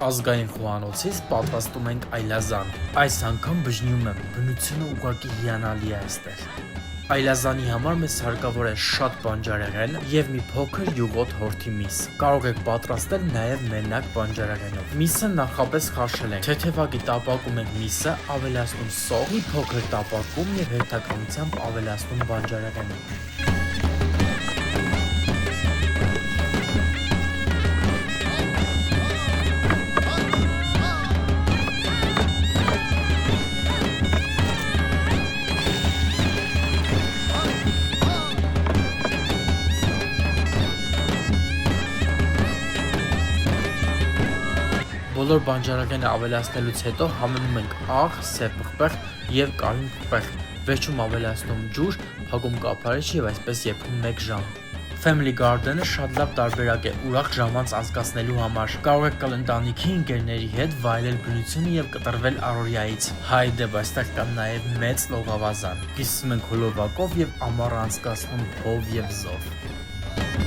Ազգային խոհանոցից պատրաստում ենք այլազան։ Այս անգամ բժնում եմ, բնությունը ուղղակի հիանալի է այստեղ։ Այլազանի համար մեզ հարկավոր է շատ բանջարեղեն եւ մի փոքր յուղոտ հորթի միս։ Կարող եք պատրաստել նաեւ մենակ բանջարեղենով։ Միսը նախապես քաշել ենք։ Թեթևակի տապակում ենք միսը, ավելացնում սող, մի փոքր տապակում եւ հերթականությամբ ավելացնում բանջարեղենը։ Բոլոր բանջարեղենը ավելացնելուց հետո համնում ենք աղ, սև պղպեղ եւ կարմիր պղպեղ, վերջում ավելացնում ջուր, փակում կափարիչ եւ այսպես եփում 1 ժամ։ Family Garden-ը շատ լավ տարբերակ է ուրախ ժամանց անցկացնելու համար։ Կարող եք կալ ընտանիքի ընկերների հետ վայելել բնությունը եւ կտրվել առօրյայից։ Հայդե, այստեղ կա նաեւ մեծ լողավազան։ Կիսվում ենք հոլովակով եւ ամառը անցկացնում փով եւ զով։